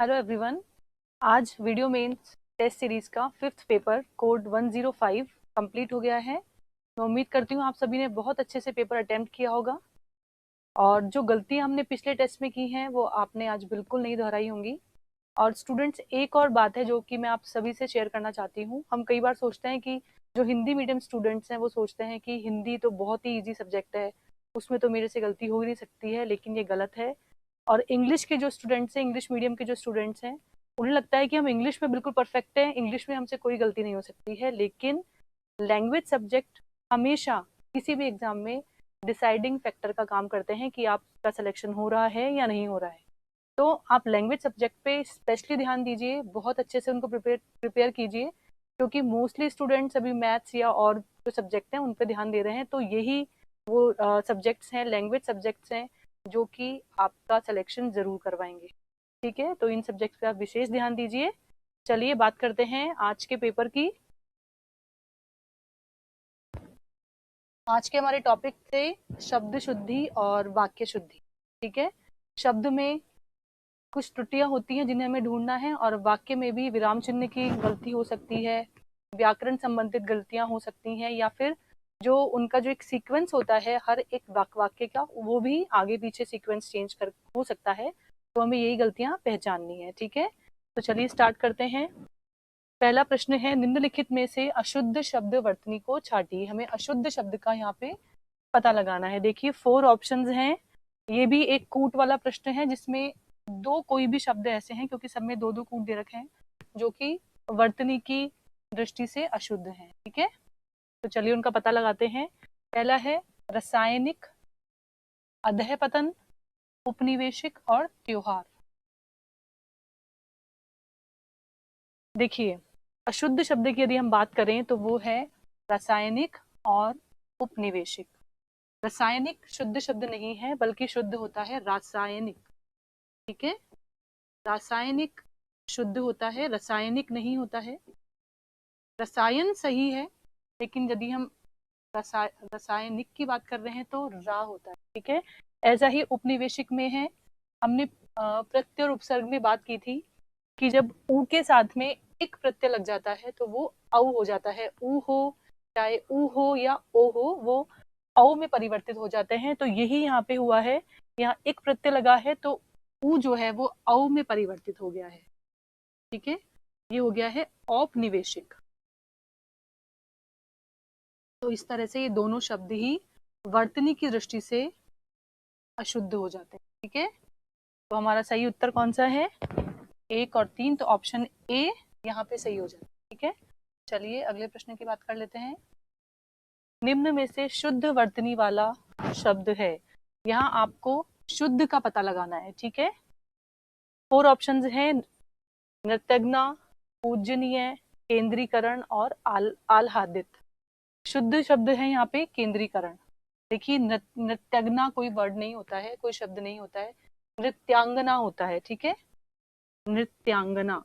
Hello everyone. आज video mains test series का 5th paper code 105 complete हो गया है। मैं उम्मीद करती हूँ आप सभी ने बहुत अच्छे से पेपर अटेम्प्ट किया होगा और जो गलतियाँ हमने पिछले टेस्ट में की हैं वो आपने आज बिल्कुल नहीं दोहराई होंगी। और स्टूडेंट्स, एक और बात है जो कि मैं आप सभी से शेयर करना चाहती हूँ। हम कई बार सोचते हैं कि जो हिंदी मीडियम स्टूडेंट्स हैं वो सोचते हैं कि हिंदी तो बहुत ही ईजी सब्जेक्ट है, उसमें तो मेरे से गलती हो ही नहीं सकती है, लेकिन ये गलत है। और इंग्लिश के जो स्टूडेंट्स हैं, इंग्लिश मीडियम के जो स्टूडेंट्स हैं, उन्हें लगता है कि हम इंग्लिश में बिल्कुल परफेक्ट हैं, इंग्लिश में हमसे कोई गलती नहीं हो सकती है। लेकिन लैंग्वेज सब्जेक्ट हमेशा किसी भी एग्जाम में डिसाइडिंग फैक्टर का काम करते हैं कि आपका सिलेक्शन हो रहा है या नहीं हो रहा है। तो आप लैंग्वेज सब्जेक्ट पे स्पेशली ध्यान दीजिए, बहुत अच्छे से उनको प्रिपेयर कीजिए, क्योंकि मोस्टली स्टूडेंट्स अभी मैथ्स या और जो सब्जेक्ट हैं उन पे ध्यान दे रहे हैं। तो यही वो सब्जेक्ट्स हैं, लैंग्वेज सब्जेक्ट्स हैं जो कि आपका सिलेक्शन जरूर करवाएंगे। ठीक है, तो इन सब्जेक्ट्स पे आप विशेष ध्यान दीजिए। चलिए बात करते हैं आज के पेपर की। आज के हमारे टॉपिक थे शब्द शुद्धि और वाक्य शुद्धि। ठीक है, शब्द में कुछ त्रुटियां होती हैं जिन्हें हमें ढूंढना है, और वाक्य में भी विराम चिन्ह की गलती हो सकती है, व्याकरण संबंधित गलतियां हो सकती हैं, या फिर जो उनका जो एक सीक्वेंस होता है हर एक वाक्य का, वो भी आगे पीछे सीक्वेंस चेंज कर हो सकता है। तो हमें यही गलतियां पहचाननी है। ठीक है, तो चलिए स्टार्ट करते हैं। पहला प्रश्न है, निम्नलिखित में से अशुद्ध शब्द वर्तनी को छाटिए। हमें अशुद्ध शब्द का यहाँ पे पता लगाना है। देखिए 4 ऑप्शंस हैं। ये भी एक कूट वाला प्रश्न है जिसमें दो कोई भी शब्द ऐसे हैं, क्योंकि सब में दो दो कूट दे रखे हैं, जो कि वर्तनी की दृष्टि से अशुद्ध हैं। ठीक है, तो चलिए उनका पता लगाते हैं। पहला है रासायनिक, अधःपतन, उपनिवेशिक और त्योहार। देखिए अशुद्ध शब्द की यदि हम बात करें तो वो है रासायनिक और उपनिवेशिक। रासायनिक शुद्ध शब्द नहीं है, बल्कि शुद्ध होता है रासायनिक। ठीक है, रासायनिक शुद्ध होता है, रासायनिक नहीं होता है। रसायन सही है, लेकिन यदि हम रासायनिक की बात कर रहे हैं तो रा होता है। ठीक है, ऐसा ही उपनिवेशिक में है। हमने प्रत्यय और उपसर्ग में बात की थी कि जब ऊ के साथ में एक प्रत्यय लग जाता है तो वो औ हो जाता है। ऊ हो, चाहे ऊ हो या ओ हो, वो औ में परिवर्तित हो जाते हैं। तो यही यहाँ पे हुआ है, यहाँ एक प्रत्यय लगा है तो ऊ जो है वो औ में परिवर्तित हो गया है। ठीक है, ये हो गया है औपनिवेशिक। तो इस तरह से ये दोनों शब्द ही वर्तनी की दृष्टि से अशुद्ध हो जाते हैं। ठीक है, तो हमारा सही उत्तर कौन सा है? 1 और 3, तो ऑप्शन ए यहाँ पे सही हो जाता है। ठीक है, चलिए अगले प्रश्न की बात कर लेते हैं। निम्न में से शुद्ध वर्तनी वाला शब्द है। यहाँ आपको शुद्ध का पता लगाना है। ठीक है, 4 ऑप्शंस हैं, नृतज्ञा, पूजनीय, केंद्रीकरण और आह्लादित। शुद्ध शब्द है यहाँ पे केंद्रीकरण। देखिए नृत्यज्ञा कोई वर्ड नहीं होता है, कोई शब्द नहीं होता है, नृत्यांगना होता है। ठीक है, नृत्यांगना,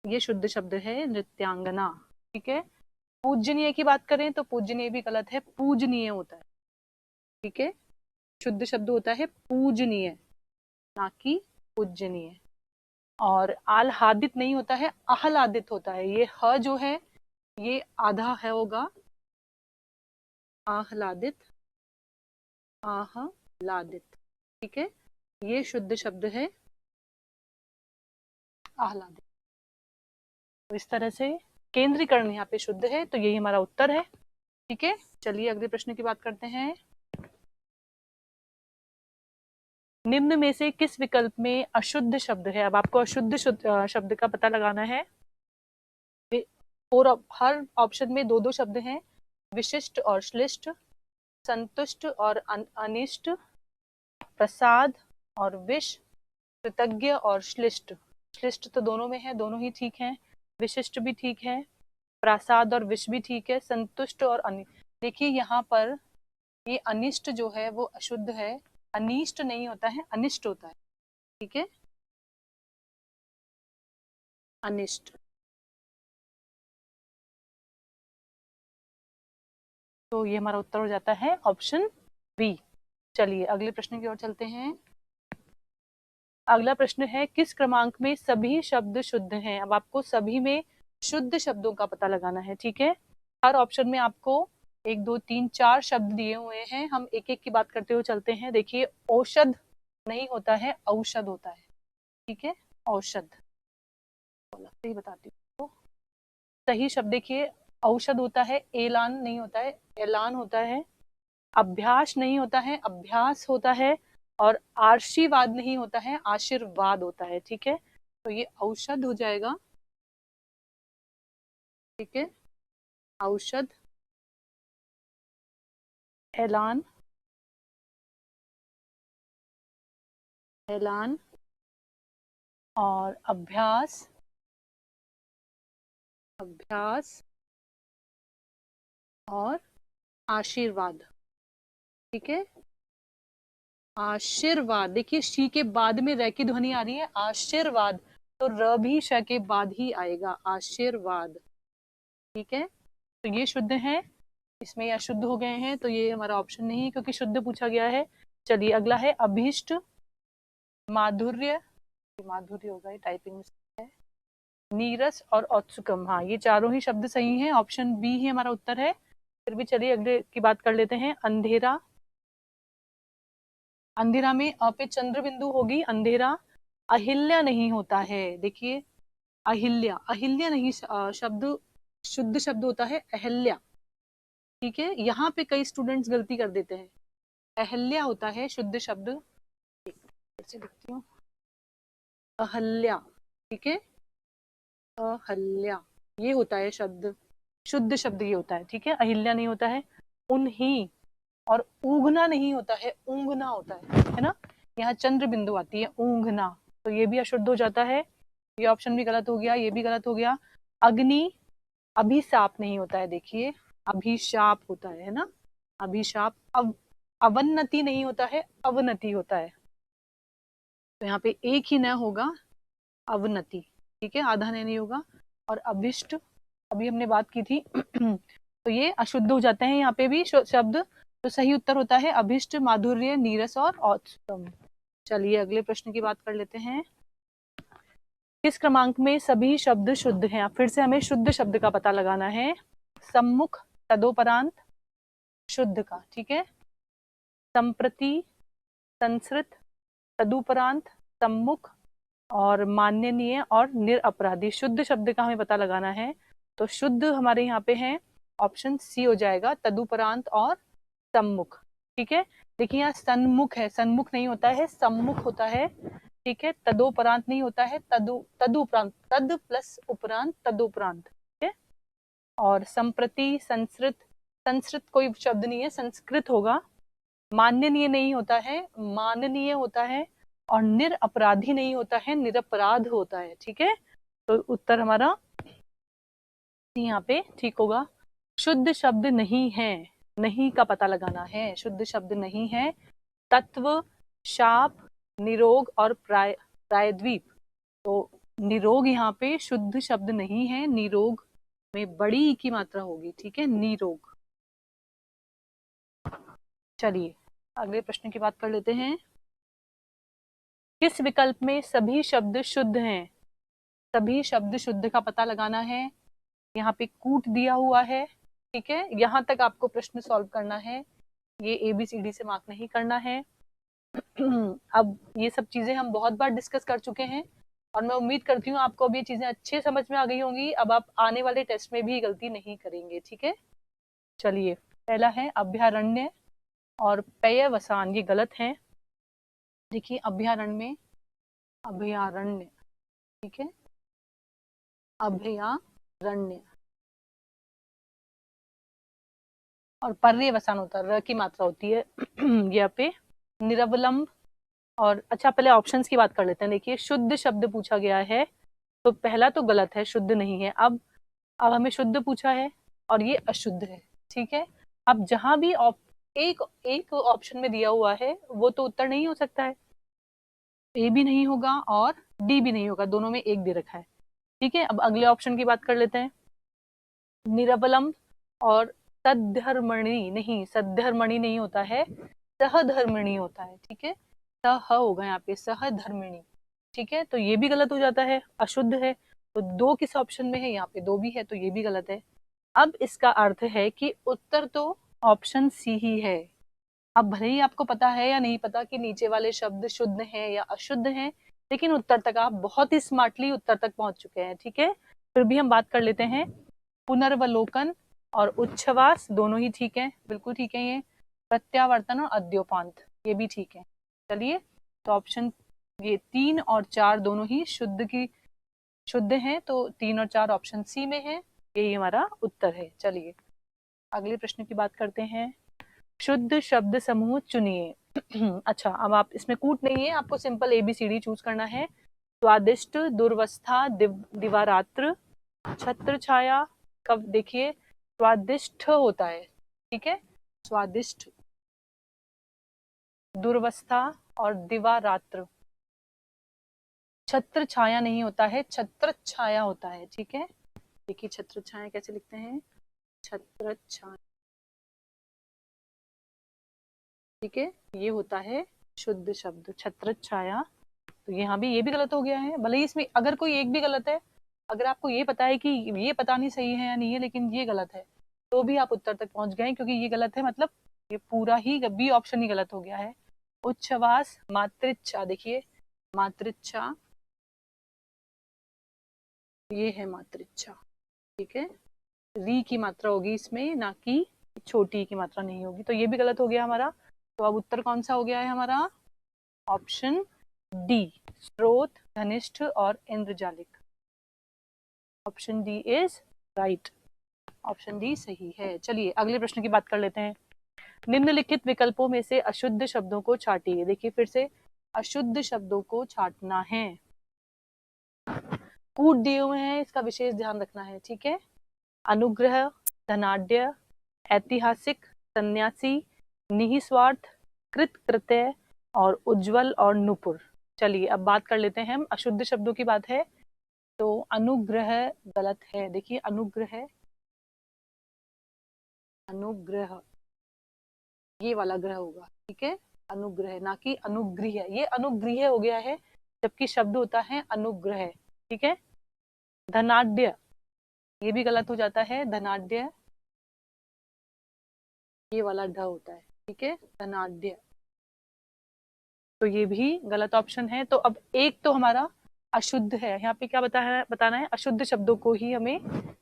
ये शुद्ध शब्द है, नृत्यांगना। ठीक है, पूजनीय की बात करें तो पूजनीय भी गलत है, पूजनीय होता है। ठीक है, शुद्ध शब्द होता है पूजनीय, ना कि पूजनीय। और आह्लादित नहीं होता है, आह्लादित होता है। ये ह जो है ये आधा है होगा, आह्लादित, आह्लादित। ठीक है, ये शुद्ध शब्द है आह्लादित। तो इस तरह से केंद्रीकरण यहाँ पे शुद्ध है, तो यही हमारा उत्तर है। ठीक है, चलिए अगले प्रश्न की बात करते हैं। निम्न में से किस विकल्प में अशुद्ध शब्द है? अब आपको अशुद्ध शब्द का पता लगाना है। और हर ऑप्शन में दो दो शब्द हैं, विशिष्ट और श्लिष्ट, संतुष्ट और अनिष्ट, प्रसाद और विष, कृतज्ञ और श्लिष्ट। श्लिष्ट तो दोनों में है, दोनों ही ठीक हैं। विशिष्ट भी ठीक है, प्रसाद और विष भी ठीक है, संतुष्ट और अनिष्ट। देखिए यहाँ पर ये अनिष्ट जो है वो अशुद्ध है, अनिष्ट नहीं होता है, अनिष्ट होता है। ठीक है, अनिष्ट। तो ये हमारा उत्तर हो जाता है ऑप्शन बी। चलिए अगले प्रश्न की ओर चलते हैं। अगला प्रश्न है किस क्रमांक में सभी शब्द शुद्ध हैं। अब आपको सभी में शुद्ध शब्दों का पता लगाना है, ठीक है। हर ऑप्शन में आपको 1 2 3 4 शब्द दिए हुए हैं, हम एक एक की बात करते हुए चलते हैं। देखिए औषध नहीं होता है, औषध होता है, ठीक है, औषध। सही बताती हूँ, सही शब्द देखिए, औषध होता है, एलान नहीं होता है, एलान होता है, अभ्यास नहीं होता है, अभ्यास होता है, और आशीर्वाद नहीं होता है, आशीर्वाद होता है, ठीक है। तो ये औषध हो जाएगा, ठीक है, औषध, ऐलान, ऐलान, और अभ्यास, अभ्यास, और आशीर्वाद, ठीक है। आशीर्वाद, देखिए शी के बाद में र की ध्वनि आ रही है, आशीर्वाद, तो र भी श के बाद ही आएगा, आशीर्वाद, ठीक है। तो ये शुद्ध है, इसमें ये अशुद्ध हो गए हैं, तो ये हमारा ऑप्शन नहीं है क्योंकि शुद्ध पूछा गया है। चलिए अगला है अभीष्ट, माधुर्य, माधुर्य होगा, ये टाइपिंग है, नीरस और औत्सुकम। हाँ, ये चारों ही शब्द सही हैं, ऑप्शन बी ही हमारा उत्तर है। फिर भी चलिए अगले की बात कर लेते हैं। अंधेरा, अंधेरा में अ पे चंद्र बिंदु होगी, अंधेरा। अहिल्या नहीं होता है, देखिए अहिल्या, अहिल्या नहीं, शब्द शुद्ध शब्द होता है अहल्या, ठीक है। यहाँ पे कई स्टूडेंट्स गलती कर देते हैं, अहल्या होता है शुद्ध शब्द, ऐसे लिखती हूँ, अहल्या, ठीक है, अहल्या ये होता है शब्द, शुद्ध शब्द ये होता है, ठीक है, अहिल्या नहीं होता है। उन्हीं, और ऊंघना नहीं होता है, ऊंघना होता है ना। यहाँ चंद्र बिंदु आती है, ऊंघना, तो ये भी अशुद्ध हो जाता है, ये ऑप्शन भी गलत हो गया, ये भी गलत हो गया। अग्नि, अभिशाप नहीं होता है, देखिए अभिशाप होता है ना, अभिशाप। अवन्नति नहीं होता है, अवनति होता है, तो यहाँ पे एक ही न होगा, अवनति, ठीक है, आधा नहीं होगा। और अभिष्ट, अभी हमने बात की थी तो ये अशुद्ध हो जाते हैं यहाँ पे भी शब्द, तो सही उत्तर होता है अभिष्ट, माधुर्य, नीरस और औत्सुकम। चलिए अगले प्रश्न की बात कर लेते हैं। किस क्रमांक में सभी शब्द शुद्ध हैं। फिर से हमें शुद्ध शब्द का पता लगाना है। सम्मुख, तदोपरांत, शुद्ध का, ठीक है, संप्रति, संस्कृत, तदुपरांत, सम्मुख, और माननीय और निरपराधी, शुद्ध शब्द का हमें पता लगाना है। तो शुद्ध हमारे यहाँ पे है, ऑप्शन सी हो जाएगा, तदुपरांत और सम्मुख, ठीक है। देखिए यहाँ सन्मुख है, सन्मुख नहीं होता है, सम्मुख होता है, ठीक है। तदोपरांत नहीं होता है, तदुपरांत, तद प्लस उपरांत, तदुपरांत, ठीक है। और संप्रति, संस्कृत, संस्कृत कोई शब्द नहीं है, संस्कृत होगा। माननीय नहीं होता है, माननीय होता है। और निरपराधी नहीं होता है, निरपराध होता है, ठीक है। तो उत्तर हमारा यहाँ पे ठीक होगा। शुद्ध शब्द नहीं है, नहीं का पता लगाना है, शुद्ध शब्द नहीं है। तत्व, शाप, निरोग और प्रायद्वीप, तो निरोग यहाँ पे शुद्ध शब्द नहीं है, निरोग में बड़ी ई की मात्रा होगी, ठीक है, निरोग। चलिए अगले प्रश्न की बात कर लेते हैं। किस विकल्प में सभी शब्द शुद्ध हैं। सभी शब्द शुद्ध का पता लगाना है। यहाँ पे कूट दिया हुआ है, ठीक है, यहाँ तक आपको प्रश्न सॉल्व करना है, ये ABCD से मार्क नहीं करना है। अब ये सब चीजें हम बहुत बार डिस्कस कर चुके हैं, और मैं उम्मीद करती हूँ आपको अब ये चीजें अच्छे समझ में आ गई होंगी। अब आप आने वाले टेस्ट में भी गलती नहीं करेंगे, ठीक है। चलिए पहला है अभयारण्य और पर्यवसान, ये गलत है। देखिए अभयारण्य में, अभयारण्य, ठीक है, अभयारण्य, और पर्यवसान होता है, र की मात्रा होती है यहाँ पे। निरवलंब, और अच्छा पहले ऑप्शंस की बात कर लेते हैं। देखिए शुद्ध शब्द पूछा गया है, तो पहला तो गलत है, शुद्ध नहीं है। अब हमें शुद्ध पूछा है और ये अशुद्ध है, ठीक है। अब जहां भी एक एक ऑप्शन में दिया हुआ है वो तो उत्तर नहीं हो सकता है, ए भी नहीं होगा और डी भी नहीं होगा, दोनों में एक दे रखा है, ठीक है। अब अगले ऑप्शन की बात कर लेते हैं। निरवलंब और सद्धर्मणि, नहीं, सद्धर्मणि नहीं होता है, सहधर्मिणी होता है, ठीक है, सह होगा यहाँ पे, सहधर्मिणी, ठीक है, तो ये भी गलत हो जाता है, अशुद्ध है। तो 2 किस ऑप्शन में है, यहाँ पे 2 भी है, तो ये भी गलत है। अब इसका अर्थ है कि उत्तर तो ऑप्शन सी ही है। अब भले ही आपको पता है या नहीं पता कि नीचे वाले शब्द शुद्ध हैं या अशुद्ध हैं, लेकिन उत्तर तक आप बहुत ही स्मार्टली उत्तर तक पहुंच चुके हैं। ठीक है, फिर भी हम बात कर लेते हैं। पुनर्वलोकन और उच्छ्वास दोनों ही ठीक है, बिल्कुल ठीक है। ये प्रत्यावर्तन और अद्योपांत ये भी ठीक है। चलिए, तो ऑप्शन ये 3 और 4 दोनों ही शुद्ध हैं, तो 3 और 4 ऑप्शन सी में है, यही हमारा उत्तर है। चलिए अगले प्रश्न की बात करते हैं। शुद्ध शब्द समूह चुनिए। अच्छा, अब आप इसमें कूट नहीं है, आपको सिंपल ABCD चूज करना है। स्वादिष्ट, दुर्वस्था, दिवारात्र, छत्र छाया। कब देखिए, स्वादिष्ट होता है, ठीक है, स्वादिष्ट, दुर्वस्था और दिवारात्र। छत्र छाया नहीं होता है, छत्र छाया होता है। ठीक है, देखिए छत्र छाया कैसे लिखते हैं, छत्र छाया। ठीक है, ये होता है शुद्ध शब्द, छत्र छाया। तो यहाँ भी ये भी गलत हो गया है, भले ही इसमें अगर कोई एक भी गलत है, अगर आपको ये पता है कि ये पता नहीं सही है या नहीं है, लेकिन ये गलत है, तो भी आप उत्तर तक पहुंच गए, क्योंकि ये गलत है, मतलब ये पूरा ही बी ऑप्शन ही गलत हो गया है। उच्छ्वास, मातृच्छा, देखिए मातृच्छा, ये है मातृच्छा। ठीक है, री की मात्रा होगी इसमें, ना कि छोटी की मात्रा नहीं होगी, तो ये भी गलत हो गया हमारा। तो अब उत्तर कौन सा हो गया है हमारा, ऑप्शन डी, स्रोत, घनिष्ठ और इंद्रजालिक। Option D is right, option D सही है। चलिए अगले प्रश्न की बात कर लेते हैं। निम्नलिखित विकल्पों में से अशुद्ध शब्दों को छाटिए। देखिए फिर से अशुद्ध शब्दों को छाटना है, कूट दिए हुए हैं, इसका विशेष ध्यान रखना है। ठीक है, अनुग्रह, धनाढ्य, ऐतिहासिक, सन्यासी, निहिस्वार्थ, कृत कृत्य और उज्जवल और नुपुर। चलिए अब बात कर लेते हैं हम, अशुद्ध शब्दों की बात है, तो अनुग्रह गलत है। देखिए अनुग्रह, अनुग्रह ये वाला ग्रह होगा, ठीक है, अनुग्रह ना कि अनुग्रह, ये अनुग्रह हो गया है, जबकि शब्द होता है अनुग्रह। ठीक है, धनाढ्य ये भी गलत हो जाता है, धनाढ्य ये वाला ढ होता है। ठीक है, धनाढ्य, तो ये भी गलत ऑप्शन है। तो अब एक तो हमारा अशुद्ध है, यहाँ पे क्या बताना है, अशुद्ध शब्दों को ही हमें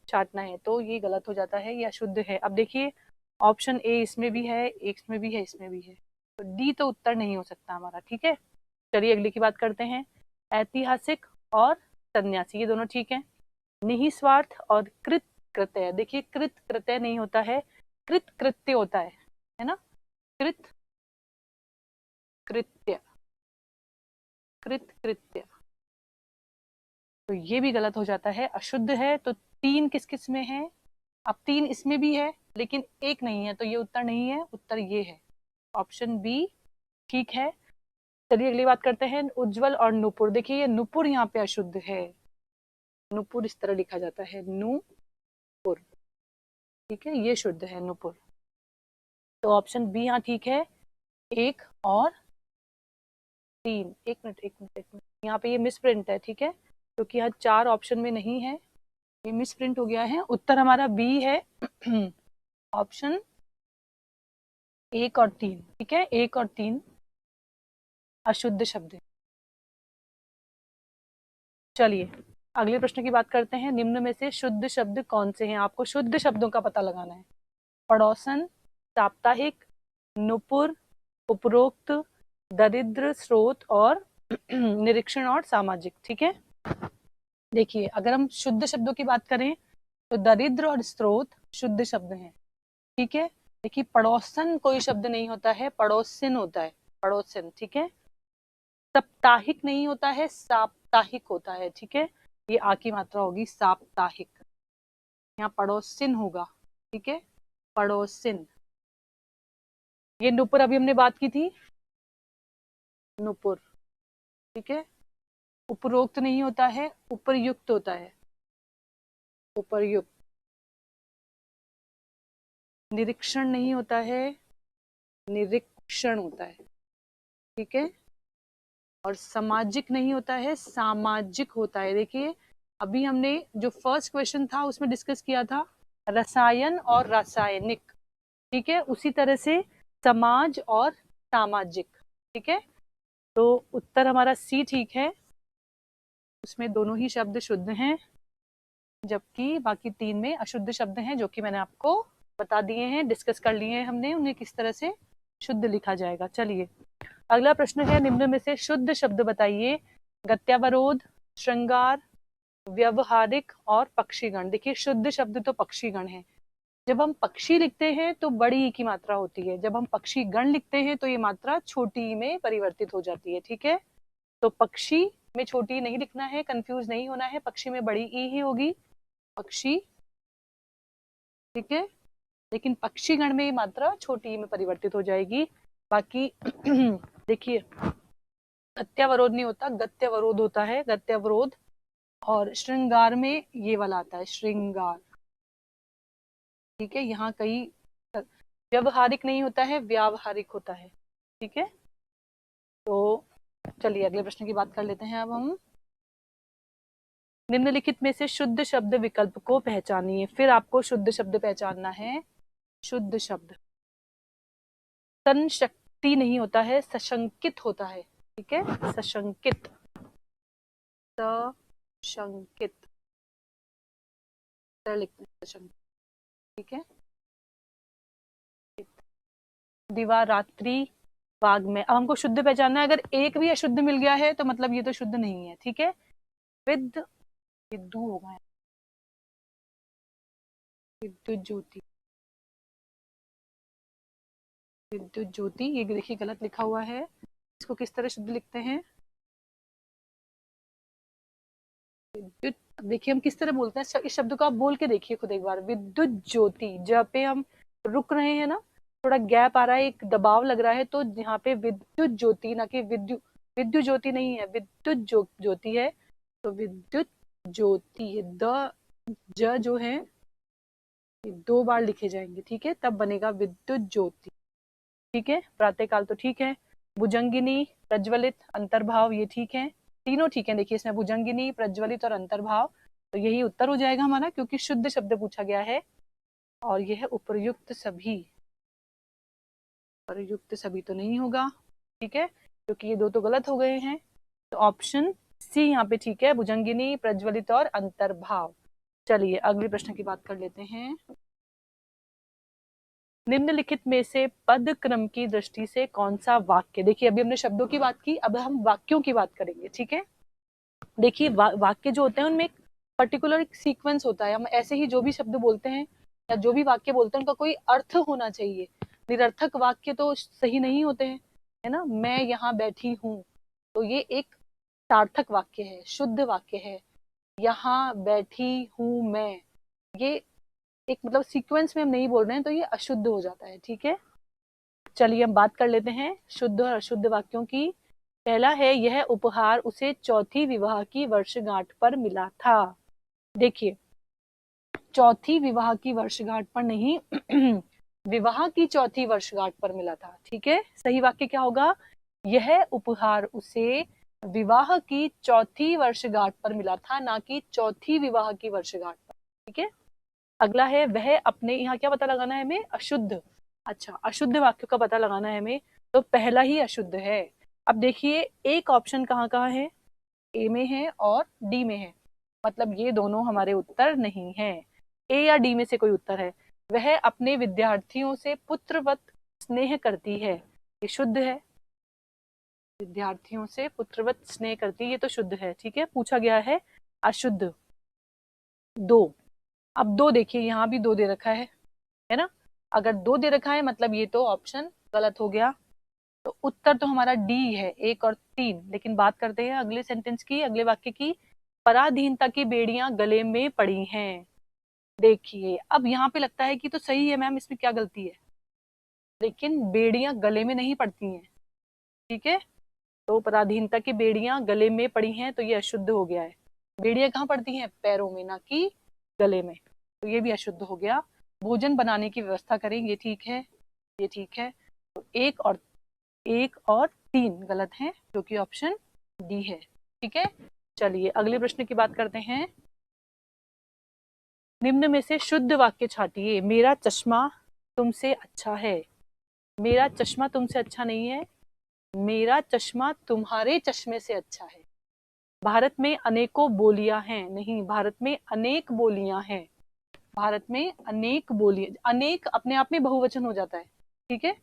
छाटना है, तो ये गलत हो जाता है, ये अशुद्ध है। अब देखिए ऑप्शन ए इसमें भी है, इसमें भी है, इसमें भी है, तो डी तो उत्तर नहीं हो सकता हमारा। ठीक है, चलिए अगले की बात करते हैं। ऐतिहासिक और सन्यासी ये दोनों ठीक है। निहिस्वार्थ और कृत कृत्य, देखिए कृत कृत्य नहीं होता है, कृत कृत्य होता है ना, कृत कृत्य, कृत कृत्य, तो ये भी गलत हो जाता है, अशुद्ध है। तो 3 किस किस में है, अब 3 इसमें भी है लेकिन एक नहीं है, तो ये उत्तर नहीं है, उत्तर ये है, ऑप्शन बी ठीक है। चलिए अगली बात करते हैं, उज्जवल और नुपुर। देखिए ये नुपुर यहाँ पे अशुद्ध है, नुपुर इस तरह लिखा जाता है, नुपुर। ठीक है, ये शुद्ध है नुपुर, तो ऑप्शन बी यहाँ ठीक है, 1 और 3। एक मिनट एक मिनट एक मिनट, यहाँ पे ये मिस प्रिंट है, ठीक है, क्योंकि यहाँ 4 ऑप्शन में नहीं है, ये मिस प्रिंट हो गया है, उत्तर हमारा बी है, ऑप्शन 1 और 3। ठीक है, 1 और 3 अशुद्ध शब्द है। चलिए अगले प्रश्न की बात करते हैं। निम्न में से शुद्ध शब्द कौन से हैं, आपको शुद्ध शब्दों का पता लगाना है। पड़ोसन, साप्ताहिक, नुपुर, उपरोक्त, दरिद्र, स्रोत और निरीक्षण और सामाजिक। ठीक है, देखिए अगर हम शुद्ध शब्दों की बात करें तो दरिद्र और स्रोत शुद्ध शब्द हैं। ठीक है, देखिए पड़ोसन कोई शब्द नहीं होता है, पड़ोसिन होता है, पड़ोसिन। ठीक है, साप्ताहिक नहीं होता है, साप्ताहिक होता है। ठीक है, ये आ की मात्रा होगी, साप्ताहिक, यहाँ पड़ोसिन होगा। ठीक है, पड़ोसिन। ये नुपुर अभी हमने बात की थी, नुपुर। ठीक है, उपरोक्त नहीं होता है, उपरयुक्त होता है, उपरयुक्त। निरीक्षण नहीं होता है, निरीक्षण होता है। ठीक है, और सामाजिक नहीं होता है, सामाजिक होता है। देखिए अभी हमने जो फर्स्ट क्वेश्चन था उसमें डिस्कस किया था रसायन और रासायनिक, ठीक है, उसी तरह से समाज और सामाजिक, ठीक है। तो उत्तर हमारा सी ठीक है, उसमें दोनों ही शब्द शुद्ध हैं, जबकि बाकी 3 में अशुद्ध शब्द हैं, जो कि मैंने आपको बता दिए हैं, डिस्कस कर लिए हैं हमने, उन्हें किस तरह से शुद्ध लिखा जाएगा। चलिए अगला प्रश्न है, निम्न में से शुद्ध शब्द बताइए। गत्यावरोध, श्रृंगार, व्यवहारिक और पक्षीगण। देखिए शुद्ध शब्द तो पक्षीगण है। जब हम पक्षी लिखते हैं तो बड़ी ई की मात्रा होती है, जब हम पक्षी गण लिखते हैं तो ये मात्रा छोटी ई में परिवर्तित हो जाती है, ठीक है। तो पक्षी में छोटी ई नहीं लिखना है, कंफ्यूज नहीं होना है, पक्षी में बड़ी ई ही होगी, पक्षी, ठीक है। लेकिन पक्षी गण में ये मात्रा छोटी ई में परिवर्तित हो जाएगी। बाकी देखिए गत्यावरोध नहीं होता, गत्यवरोध होता है, गत्यवरोध। और श्रृंगार में ये वाला आता है, श्रृंगार, ठीक है। यहाँ कई व्यवहारिक नहीं होता है, व्यावहारिक होता है, ठीक है। तो चलिए अगले प्रश्न की बात कर लेते हैं अब हम। निम्नलिखित में से शुद्ध शब्द विकल्प को पहचानिए। फिर आपको शुद्ध शब्द पहचानना है। शुद्ध शब्द संशक्ति नहीं होता है, सशंकित होता है, ठीक है, सशंकित, सशंकित लिखते हैं, सशंकित, ठीक है। दिवा, रात्रि, बाग में। अब हमको शुद्ध पहचानना है, अगर एक भी अशुद्ध मिल गया है तो मतलब ये तो शुद्ध नहीं है, ठीक है। विद्यु होगा, विद्युत ज्योति, विद्युत ज्योति, ये देखिए गलत लिखा हुआ है, इसको किस तरह शुद्ध लिखते हैं, विद्युत। देखिए हम किस तरह बोलते हैं इस शब्द को, आप बोल के देखिए खुद एक बार, विद्युत ज्योति। जहाँ पे हम रुक रहे हैं ना, थोड़ा गैप आ रहा है, एक दबाव लग रहा है, तो यहाँ पे विद्युत ज्योति, ना कि विद्युत ज्योति नहीं है, विद्युत ज्योति है। तो विद्युत ज्योति, द ज जो है 2 बार लिखे जाएंगे, ठीक है, तब बनेगा विद्युत ज्योति, ठीक है। प्रातःकाल तो ठीक है। भुजंगिनी, प्रज्वलित, अंतर्भाव, ये ठीक है, तीनों ठीक है। देखिए इसमें भुजंगिनी, प्रज्वलित और अंतर्भाव, तो यही उत्तर हो जाएगा हमारा, क्योंकि शुद्ध शब्द पूछा गया है। और यह उपर्युक्त सभी, उपर्युक्त सभी तो नहीं होगा, ठीक है, क्योंकि ये 2 तो गलत हो गए हैं। तो ऑप्शन सी यहाँ पे ठीक है, भुजंगिनी, प्रज्वलित और अंतर्भाव। चलिए अगले प्रश्न की बात कर लेते हैं। निम्नलिखित में से पद क्रम की दृष्टि से कौन सा वाक्य, देखिए अभी हमने शब्दों की बात की, अब हम वाक्यों की बात करेंगे, ठीक है। देखिए वाक्य जो होते हैं उनमें एक पर्टिकुलर सीक्वेंस होता है, हम ऐसे ही जो भी शब्द बोलते हैं या जो भी वाक्य बोलते हैं उनका कोई अर्थ होना चाहिए। निरर्थक वाक्य तो सही नहीं होते हैं, है ना। मैं यहाँ बैठी हूँ, तो ये एक सार्थक वाक्य है, शुद्ध वाक्य है। यहाँ बैठी हूँ मैं, ये एक मतलब सीक्वेंस में हम नहीं बोल रहे हैं, तो ये अशुद्ध हो जाता है, ठीक है। चलिए हम बात कर लेते हैं शुद्ध और अशुद्ध वाक्यों की। पहला है, यह उपहार उसे चौथी विवाह की वर्षगांठ पर मिला था। देखिए चौथी विवाह की वर्षगांठ पर नहीं विवाह की चौथी वर्षगांठ पर मिला था, ठीक है। सही वाक्य क्या होगा, यह उपहार उसे विवाह की चौथी वर्षगांठ पर मिला था, ना कि चौथी विवाह की वर्षगांठ पर, ठीक है। अगला है, वह अपने, यहाँ क्या पता लगाना है हमें, अशुद्ध। अच्छा अशुद्ध वाक्य का पता लगाना है हमें, तो पहला ही अशुद्ध है। अब देखिए एक ऑप्शन कहाँ कहाँ है, ए में है और डी में है, मतलब ये दोनों हमारे उत्तर नहीं है। ए या डी में से कोई उत्तर है। वह अपने विद्यार्थियों से पुत्रवत स्नेह करती है, ये शुद्ध है। विद्यार्थियों से पुत्रवत स्नेह करती है, ये तो शुद्ध है, ठीक है। पूछा गया है अशुद्ध 2। अब 2 देखिए यहाँ भी 2 दे रखा है ना। अगर 2 दे रखा है मतलब ये तो ऑप्शन गलत हो गया, तो उत्तर तो हमारा डी है, 1 और 3। लेकिन बात करते हैं अगले सेंटेंस की, अगले वाक्य की। पराधीनता की बेड़ियां गले में पड़ी हैं। देखिए अब यहाँ पे लगता है कि तो सही है मैम, इसमें क्या गलती है, लेकिन बेड़ियां गले में नहीं पड़ती हैं, ठीक है। तो पराधीनता की बेड़ियां गले में पड़ी हैं, तो ये अशुद्ध हो गया है। बेड़ियां कहाँ पड़ती हैं, पैरों में, ना कि गले में, तो ये भी अशुद्ध हो गया। भोजन बनाने की व्यवस्था करें, ये ठीक है, ये ठीक है। तो 1 और 3 गलत हैं, जो कि ऑप्शन डी है। ठीक है, चलिए अगले प्रश्न की बात करते हैं। निम्न में से शुद्ध वाक्य छाटिए। मेरा चश्मा तुमसे अच्छा है। मेरा चश्मा तुमसे अच्छा नहीं है, मेरा चश्मा तुम्हारे चश्मे से अच्छा है। भारत में अनेकों बोलियां हैं, नहीं, भारत में अनेक बोलियां हैं। भारत में अनेक बोलियां, अनेक अपने आप में बहुवचन हो जाता है। ठीक है,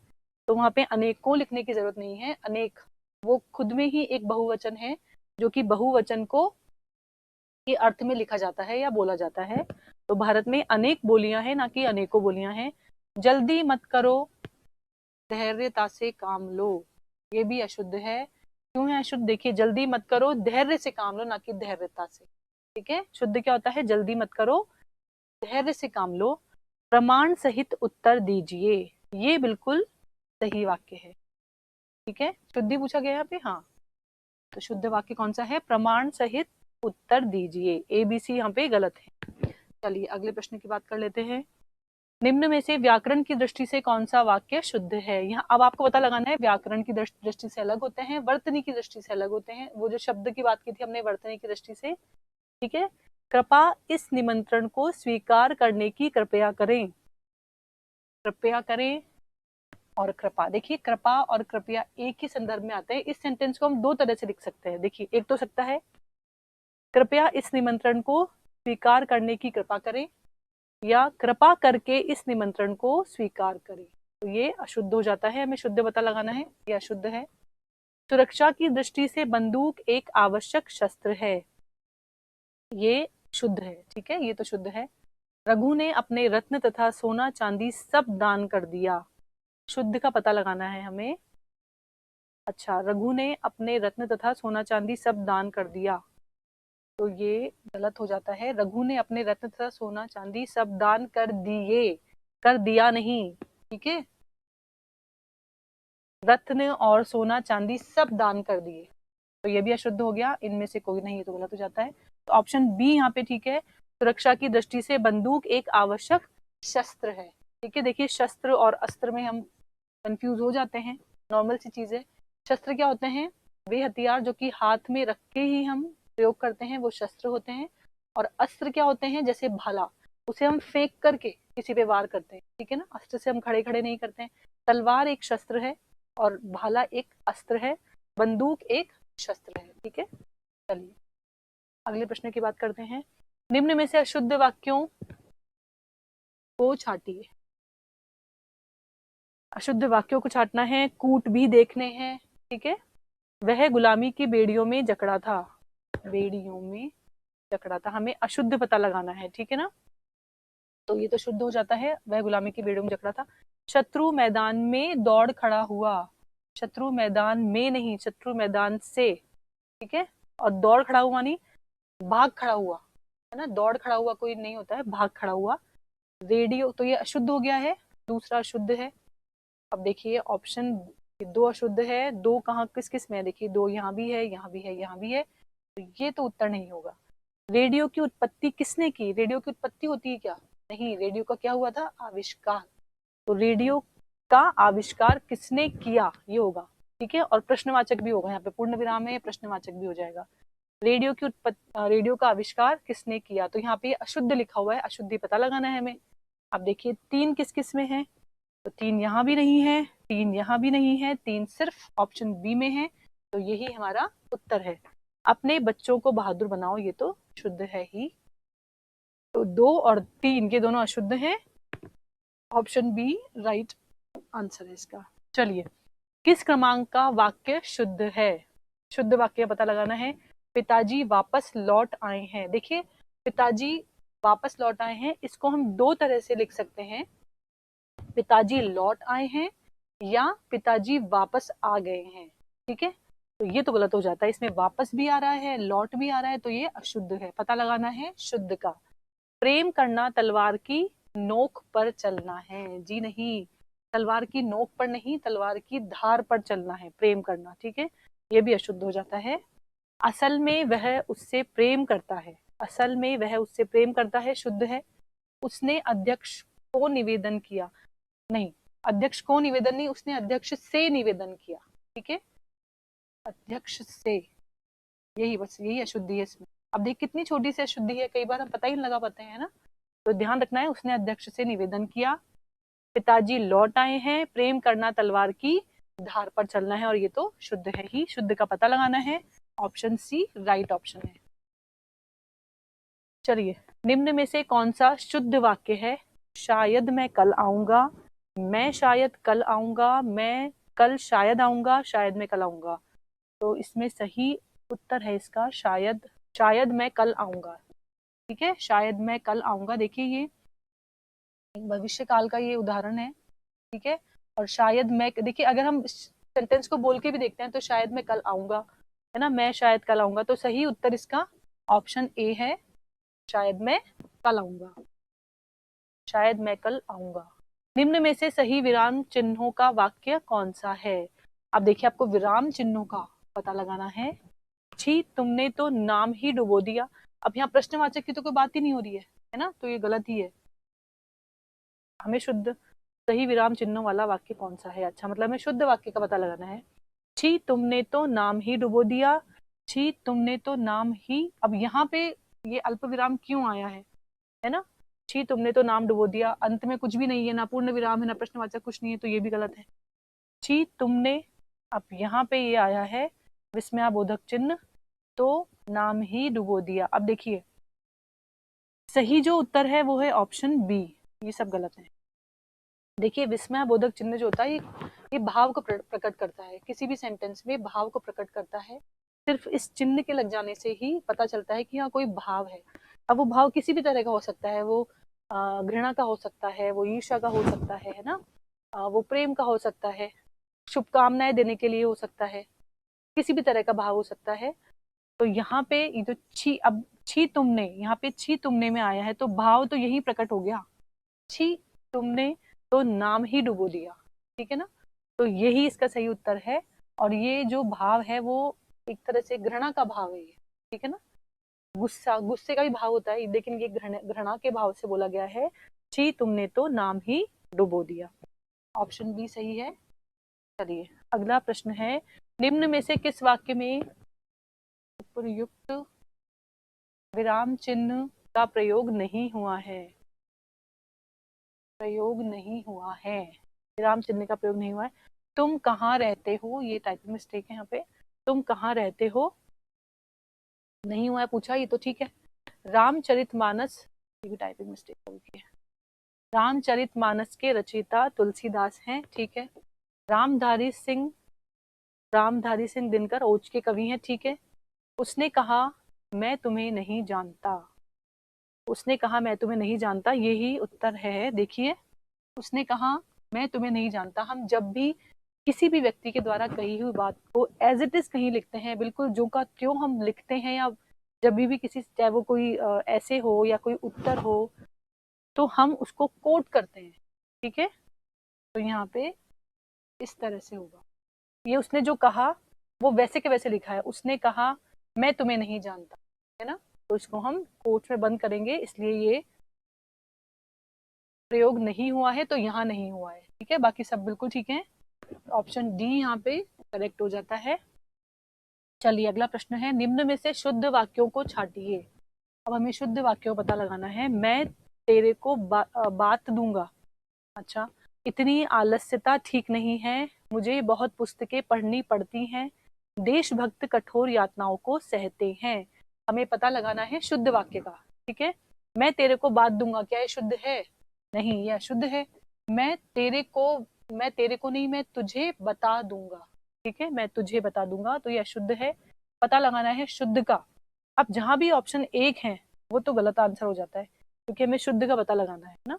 तो वहां पे अनेकों लिखने की जरूरत नहीं है। अनेक वो खुद में ही एक बहुवचन है, जो कि बहुवचन को के अर्थ में लिखा जाता है या बोला जाता है। तो भारत में अनेक बोलियां हैं, ना कि अनेकों बोलियां हैं। जल्दी मत करो, धैर्यता से काम लो, ये भी अशुद्ध है। क्यों है अशुद्ध? देखिए, जल्दी मत करो, धैर्य से काम लो, ना कि धैर्यता से। ठीक है, शुद्ध क्या होता है? जल्दी मत करो, धैर्य से काम लो। प्रमाण सहित उत्तर दीजिए, ये बिल्कुल सही वाक्य है। ठीक है, शुद्धि पूछा गया यहाँ पे, हाँ, तो शुद्ध वाक्य कौन सा है? प्रमाण सहित उत्तर दीजिए। ए बी सी यहाँ पे गलत है। चलिए अगले प्रश्न की बात कर लेते हैं। निम्न में से व्याकरण की दृष्टि से कौन सा वाक्य शुद्ध है? यहाँ अब आपको पता लगाना है, व्याकरण की दृष्टि से अलग होते हैं, वर्तनी की दृष्टि से अलग होते हैं। वो जो शब्द की बात की थी हमने वर्तनी की दृष्टि से। ठीक है, कृपा इस निमंत्रण को स्वीकार करने की कृपया करें। कृपया करें और कृपा, देखिए कृपा और कृपया एक ही संदर्भ में आते हैं। इस सेंटेंस को हम दो तरह से लिख सकते हैं। देखिए, एक तो सकता है कृपया इस निमंत्रण को स्वीकार करने की कृपा करें, या कृपा करके इस निमंत्रण को स्वीकार करें। तो ये अशुद्ध हो जाता है, हमें शुद्ध पता लगाना है, ये अशुद्ध है। सुरक्षा की दृष्टि से बंदूक एक आवश्यक शस्त्र है, ये शुद्ध है। ठीक है, ये तो शुद्ध है। रघु ने अपने रत्न तथा सोना चांदी सब दान कर दिया, शुद्ध का पता लगाना है हमें। अच्छा, रघु ने अपने रत्न तथा सोना चांदी सब दान कर दिया, तो ये गलत हो जाता है। रघु ने अपने रत्न तथा सोना चांदी सब दान कर दिए, कर दिया नहीं। ठीक है, रत्न और सोना चांदी सब दान कर दिए, तो ये भी अशुद्ध हो गया। इनमें से कोई नहीं, तो गलत हो जाता है। तो ऑप्शन बी यहाँ पे ठीक है। सुरक्षा की दृष्टि से बंदूक एक आवश्यक शस्त्र है। ठीक है, देखिए शस्त्र और अस्त्र में हम कंफ्यूज हो जाते हैं, नॉर्मल सी चीज है। शस्त्र क्या होते हैं? वे हथियार जो कि हाथ में रख के ही हम प्रयोग करते हैं, वो शस्त्र होते हैं। और अस्त्र क्या होते हैं? जैसे भाला, उसे हम फेंक करके किसी पे वार करते हैं। ठीक है ना, अस्त्र से हम खड़े खड़े नहीं करते हैं। तलवार एक शस्त्र है और भाला एक अस्त्र है, बंदूक एक शस्त्र है। ठीक है, चलिए अगले प्रश्न की बात करते हैं। निम्न में से अशुद्ध वाक्यों को छाटिए। अशुद्ध वाक्यों को छाटना है, कूट भी देखने हैं। ठीक है, वह गुलामी की बेड़ियों में जकड़ा था, बेड़ियों में जकड़ा था, हमें अशुद्ध पता लगाना है। ठीक है ना, तो ये तो शुद्ध हो जाता है, वह गुलामी की बेड़ियों में जकड़ा था। शत्रु मैदान में दौड़ खड़ा हुआ, शत्रु मैदान में नहीं, शत्रु मैदान से। ठीक है, और दौड़ खड़ा हुआ नहीं, भाग खड़ा हुआ है ना, दौड़ खड़ा हुआ कोई नहीं होता है, भाग खड़ा हुआ। रेडियो, तो ये अशुद्ध हो गया है, दूसरा अशुद्ध है। अब देखिए ऑप्शन दो अशुद्ध है, दो कहाँ किस किस में है? देखिए दो यहाँ भी है, यहाँ भी है, यहाँ भी है, तो ये तो उत्तर नहीं होगा। रेडियो की उत्पत्ति किसने की? रेडियो की उत्पत्ति होती है क्या? नहीं, रेडियो का क्या हुआ था? आविष्कार। तो रेडियो का आविष्कार किसने किया, ये होगा। ठीक है, और प्रश्नवाचक भी होगा, यहाँ पे पूर्ण विराम है, प्रश्नवाचक भी हो जाएगा। रेडियो की उत्पत्ति, रेडियो का आविष्कार किसने किया? तो यहाँ पे अशुद्ध लिखा हुआ है, अशुद्धि पता लगाना है हमें। अब देखिए तीन किस किस में है? तो तीन यहाँ भी नहीं है, तीन यहाँ भी नहीं है, तीन सिर्फ ऑप्शन बी में है, तो यही हमारा उत्तर है। अपने बच्चों को बहादुर बनाओ, ये तो शुद्ध है ही। तो दो और तीन ये दोनों अशुद्ध हैं, ऑप्शन बी राइट आंसर है इसका। चलिए, किस क्रमांक का वाक्य शुद्ध है? शुद्ध वाक्य पता लगाना है। पिताजी वापस लौट आए हैं, देखिए पिताजी वापस लौट आए हैं, इसको हम दो तरह से लिख सकते हैं, पिताजी लौट आए हैं या पिताजी वापस आ गए हैं। ठीक है, तो ये तो गलत हो जाता है, इसमें वापस भी आ रहा है, लौट भी आ रहा है, तो ये अशुद्ध है। पता लगाना है शुद्ध का। प्रेम करना तलवार की नोक पर चलना है, जी नहीं, तलवार की नोक पर नहीं, तलवार की धार पर चलना है प्रेम करना। ठीक है, ये भी अशुद्ध हो जाता है। असल में वह उससे प्रेम करता है, असल में वह उससे प्रेम करता है, शुद्ध है। उसने अध्यक्ष को निवेदन किया, नहीं, अध्यक्ष को निवेदन नहीं, उसने अध्यक्ष से निवेदन किया। ठीक है, अध्यक्ष से, यही बस यही अशुद्धि है इसमें। अब देख कितनी छोटी सी अशुद्धि है, कई बार हम पता ही नहीं लगा पाते हैं ना। तो ध्यान रखना है, उसने अध्यक्ष से निवेदन किया, पिताजी लौट आए हैं, प्रेम करना तलवार की धार पर चलना है, और ये तो शुद्ध है ही, शुद्ध का पता लगाना है। ऑप्शन सी राइट ऑप्शन है। चलिए, निम्न में से कौन सा शुद्ध वाक्य है? शायद मैं कल आऊंगा, मैं शायद कल आऊंगा, मैं कल शायद आऊंगा, शायद मैं कल आऊंगा। तो इसमें सही उत्तर है इसका शायद, शायद मैं कल आऊंगा। ठीक है, शायद मैं कल आऊंगा। देखिए ये भविष्य काल का ये उदाहरण है। ठीक है, और शायद मैं, देखिए अगर हम सेंटेंस को बोल के भी देखते हैं तो शायद मैं कल आऊंगा, है ना, मैं शायद कल आऊंगा। तो सही उत्तर इसका ऑप्शन ए है, शायद मैं कल आऊंगा, शायद मैं कल आऊंगा। निम्न में से सही विराम चिन्हों का वाक्य कौन सा है? अब देखिए, आपको विराम चिन्हों का पता लगाना है। छी, तुमने तो नाम ही डुबो दिया। अब यहाँ प्रश्नवाचक की तो कोई बात ही नहीं हो रही है ना, तो ये गलत ही है। हमें शुद्ध सही विराम चिन्हों वाला वाक्य कौन सा है? अच्छा, मतलब हमें शुद्ध वाक्य का पता लगाना है। छी, तुमने तो नाम ही डुबो दिया, छी तुमने तो नाम ही। अब यहाँ पे ये अल्प विराम क्यों आया है ना? छी, तुमने तो नाम डुबो दिया, अंत में कुछ भी नहीं है, ना पूर्ण विराम है ना प्रश्नवाचक कुछ नहीं है, तो ये भी गलत है। छी, तुमने, अब यहाँ पे ये आया है विस्मयाबोधक चिन्ह, तो नाम ही डुबो दिया। अब देखिए, सही जो उत्तर है वो है ऑप्शन बी, ये सब गलत है। देखिए, विस्मयाबोधक चिन्ह जो होता है ये भाव को प्रकट करता है, किसी भी सेंटेंस में भाव को प्रकट करता है। सिर्फ इस चिन्ह के लग जाने से ही पता चलता है कि हाँ कोई भाव है। अब वो भाव किसी भी तरह का हो सकता है, वो घृणा का हो सकता है, वो ईर्ष्या का हो सकता है ना, वो प्रेम का हो सकता है, शुभकामनाएं देने के लिए हो सकता है, किसी भी तरह का भाव हो सकता है। तो यहाँ पे ये जो छी, अब छी तुमने, यहाँ पे छी तुमने में आया है तो भाव तो यही प्रकट हो गया, छी तुमने तो नाम ही डुबो दिया। ठीक है ना, तो यही इसका सही उत्तर है। और ये जो भाव है वो एक तरह से घृणा का भाव है ये। ठीक है ना, गुस्सा, गुस्से का भी भाव होता है, लेकिन ये घृणा के भाव से बोला गया है, छी तुमने तो नाम ही डुबो दिया। ऑप्शन बी सही है। चलिए, अगला प्रश्न है, निम्न में से किस वाक्य में उपयुक्त विराम चिन्ह का प्रयोग नहीं हुआ है? प्रयोग नहीं हुआ है, विराम चिन्ह का प्रयोग नहीं हुआ है। तुम कहाँ रहते हो, ये टाइपिंग मिस्टेक है यहाँ पे, तुम कहाँ रहते हो नहीं हुआ है पूछा, ये तो ठीक है। रामचरितमानस, ये भी टाइपिंग मिस्टेक हो गई है। रामचरितमानस के रचयिता तुलसीदास हैं, ठीक है। रामधारी सिंह, रामधारी सिंह दिनकर ओज के कवि हैं, ठीक है। उसने कहा मैं तुम्हें नहीं जानता, उसने कहा मैं तुम्हें नहीं जानता, यही उत्तर है। देखिए, उसने कहा मैं तुम्हें नहीं जानता, हम जब भी किसी भी व्यक्ति के द्वारा कही हुई बात को एज इट इज कहीं लिखते हैं, बिल्कुल जो का क्यों हम लिखते हैं, या जब भी किसी, चाहे वो कोई ऐसे हो या कोई उत्तर हो, तो हम उसको कोट करते हैं। ठीक है, तो यहाँ पे इस तरह से होगा, ये उसने जो कहा वो वैसे के वैसे लिखा है, उसने कहा मैं तुम्हें नहीं जानता, है ना, तो इसको हम कोट में बंद करेंगे, इसलिए ये प्रयोग नहीं हुआ है, तो यहाँ नहीं हुआ है। ठीक है, बाकी सब बिल्कुल ठीक है, ऑप्शन डी यहाँ पे करेक्ट हो जाता है। चलिए, अगला प्रश्न है, निम्न में से शुद्ध वाक्यों को छाटिए। अब हमें शुद्ध वाक्यों का पता लगाना है। मैं तेरे को बात दूंगा। अच्छा, इतनी आलस्यता ठीक नहीं है, मुझे बहुत पुस्तकें पढ़नी पड़ती हैं, देशभक्त कठोर यातनाओं को सहते हैं। हमें पता लगाना है शुद्ध वाक्य का। ठीक है, मैं तेरे को बात दूंगा, क्या ये शुद्ध है? नहीं, ये अशुद्ध है। मैं तेरे को नहीं, मैं तुझे बता दूंगा। ठीक है, मैं तुझे बता दूंगा, तो ये अशुद्ध है। पता लगाना है शुद्ध का। अब जहां भी ऑप्शन एक है वो तो गलत आंसर हो जाता है, क्योंकि हमें शुद्ध का पता लगाना है ना।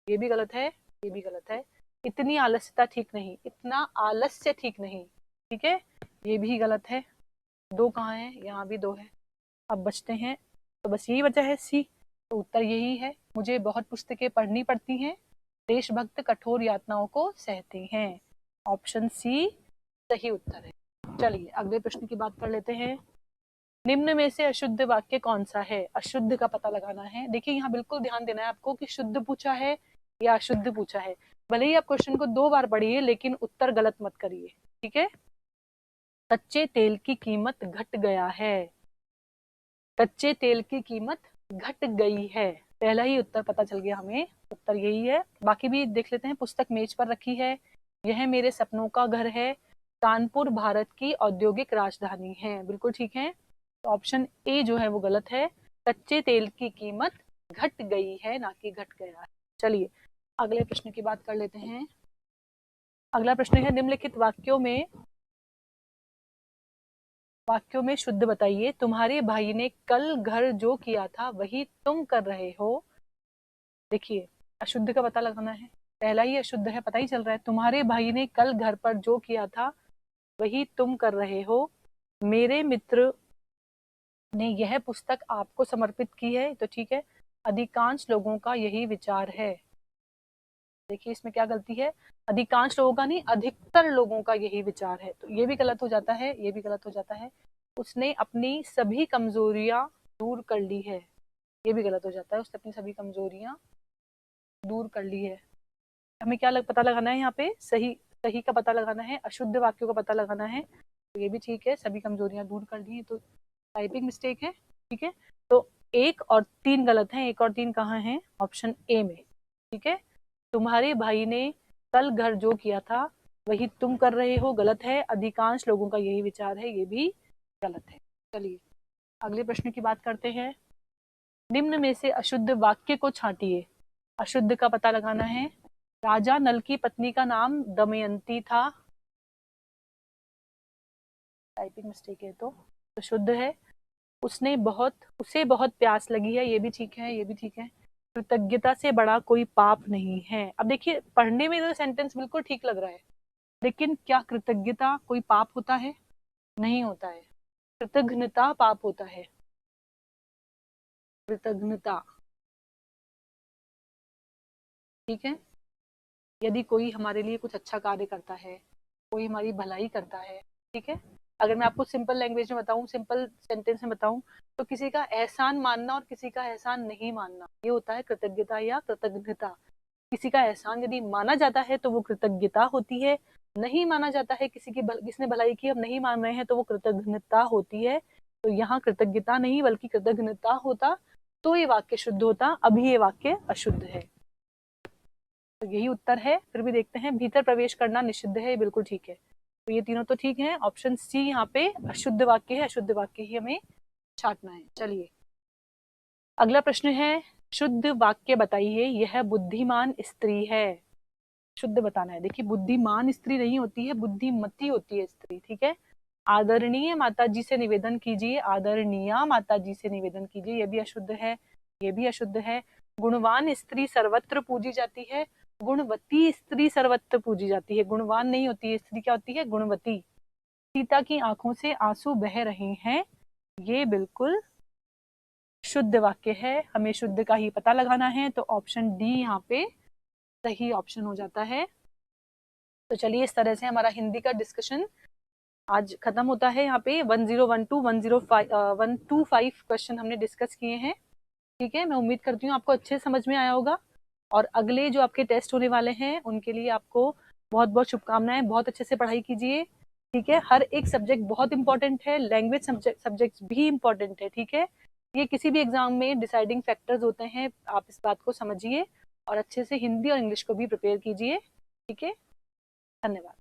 ये भी गलत है, ये भी गलत है। इतनी आलस्यता ठीक नहीं, इतना आलस्य ठीक नहीं, ठीक है, ये भी गलत है। दो कहाँ है? यहाँ भी दो है। अब बचते हैं, तो बस यही वजह है सी, तो उत्तर यही है, मुझे बहुत पुस्तकें पढ़नी पड़ती हैं, देशभक्त कठोर यातनाओं को सहते हैं। ऑप्शन सी सही उत्तर है। चलिए, अगले प्रश्न की बात कर लेते हैं। निम्न में से अशुद्ध वाक्य कौन सा है? अशुद्ध का पता लगाना है। देखिए, यहाँ बिल्कुल ध्यान देना है आपको कि शुद्ध पूछा है या अशुद्ध पूछा है। भले ही आप क्वेश्चन को 2 बार पढ़िए, लेकिन उत्तर गलत मत करिए। ठीक है, कच्चे तेल की कीमत घट गया है। कच्चे तेल की कीमत घट गई है। पहला ही उत्तर पता चल गया हमें, उत्तर यही है। बाकी भी देख लेते हैं। पुस्तक मेज पर रखी है, यह मेरे सपनों का घर है, कानपुर भारत की औद्योगिक राजधानी है। बिल्कुल ठीक है। तो ऑप्शन ए जो है वो गलत है। कच्चे तेल की कीमत घट गई है, ना कि घट गया है। चलिए अगले प्रश्न की बात कर लेते हैं। अगला प्रश्न है, निम्नलिखित वाक्यों में शुद्ध बताइए। तुम्हारे भाई ने कल घर जो किया था वही तुम कर रहे हो। देखिए अशुद्ध का पता लगाना है, पहला ही अशुद्ध है, पता ही चल रहा है। तुम्हारे भाई ने कल घर पर जो किया था वही तुम कर रहे हो। मेरे मित्र ने यह पुस्तक आपको समर्पित की है, तो ठीक है। अधिकांश लोगों का यही विचार है। देखिए इसमें क्या गलती है, अधिकांश लोगों का नहीं, अधिकतर लोगों का यही विचार है, तो ये भी गलत हो जाता है, ये भी गलत हो जाता है। उसने अपनी सभी कमजोरियां दूर कर ली है, ये भी गलत हो जाता है। उसने अपनी सभी कमजोरियां दूर कर ली है। हमें क्या पता लगाना है यहाँ पे, सही सही का पता लगाना है, अशुद्ध वाक्यों का पता लगाना है। तो ये भी ठीक है, सभी कमजोरियां दूर कर ली है, तो टाइपिंग मिस्टेक है। ठीक है, तो 1 और 3 गलत हैं। 1 और 3 कहाँ हैं? ऑप्शन ए में। ठीक है, तुम्हारे भाई ने कल घर जो किया था वही तुम कर रहे हो, गलत है। अधिकांश लोगों का यही विचार है, ये भी गलत है। चलिए अगले प्रश्न की बात करते हैं। निम्न में से अशुद्ध वाक्य को छांटिए। अशुद्ध का पता लगाना है। राजा नल की पत्नी का नाम दमयंती था। टाइपिंग मिस्टेक है तो शुद्ध है। उसे बहुत प्यास लगी है, ये भी ठीक है, ये भी ठीक है। कृतज्ञता से बड़ा कोई पाप नहीं है। अब देखिए पढ़ने में तो सेंटेंस बिल्कुल ठीक लग रहा है, लेकिन क्या कृतज्ञता कोई पाप होता है? नहीं होता है। कृतज्ञता पाप होता है। कृतज्ञता, ठीक है। यदि कोई हमारे लिए कुछ अच्छा कार्य करता है, कोई हमारी भलाई करता है, ठीक है। अगर मैं आपको सिंपल लैंग्वेज में बताऊं, सिंपल सेंटेंस में बताऊं, तो किसी का एहसान मानना और किसी का एहसान नहीं मानना, ये होता है कृतज्ञता या कृतज्ञता। किसी का एहसान यदि माना जाता है तो वो कृतज्ञता होती है, नहीं माना जाता है, किसने भलाई की हम नहीं मान रहे हैं, तो वो कृतज्ञता होती है। तो यहाँ कृतज्ञता नहीं बल्कि कृतज्ञता होता तो ये वाक्य शुद्ध होता, अभी ये वाक्य अशुद्ध है। तो यही उत्तर है। फिर भी देखते हैं, भीतर प्रवेश करना निषिद्ध है, बिल्कुल ठीक है। तो ये तीनों तो ठीक है। ऑप्शन सी यहाँ पे अशुद्ध वाक्य है, अशुद्ध वाक्य ही हमें छांटना है। चलिए अगला प्रश्न है, शुद्ध वाक्य बताइए। यह बुद्धिमान स्त्री है। शुद्ध बताना है। देखिए बुद्धिमान स्त्री नहीं होती है, बुद्धिमती होती है स्त्री, ठीक है। आदरणीय माता जी से निवेदन कीजिए, आदरणीय माता जी से निवेदन कीजिए, ये भी अशुद्ध है, ये भी अशुद्ध है। गुणवान स्त्री सर्वत्र पूजी जाती है, गुणवती स्त्री सर्वत्र पूजी जाती है। गुणवान नहीं होती है स्त्री, क्या होती है? गुणवती। सीता की आंखों से आंसू बह रहे हैं, ये बिल्कुल शुद्ध वाक्य है। हमें शुद्ध का ही पता लगाना है, तो ऑप्शन डी यहाँ पे सही ऑप्शन हो जाता है। तो चलिए इस तरह से हमारा हिंदी का डिस्कशन आज खत्म होता है। यहाँ पे 10125 क्वेश्चन हमने डिस्कस किए हैं, ठीक है। मैं उम्मीद करती हूँ आपको अच्छे समझ में आया होगा, और अगले जो आपके टेस्ट होने वाले हैं उनके लिए आपको बहुत बहुत शुभकामनाएं। बहुत अच्छे से पढ़ाई कीजिए, ठीक है। हर एक सब्जेक्ट बहुत इंपॉर्टेंट है, लैंग्वेज सब्जेक्ट भी इंपॉर्टेंट है, ठीक है। ये किसी भी एग्जाम में डिसाइडिंग फैक्टर्स होते हैं, आप इस बात को समझिए और अच्छे से हिंदी और इंग्लिश को भी प्रिपेयर कीजिए, ठीक है। धन्यवाद।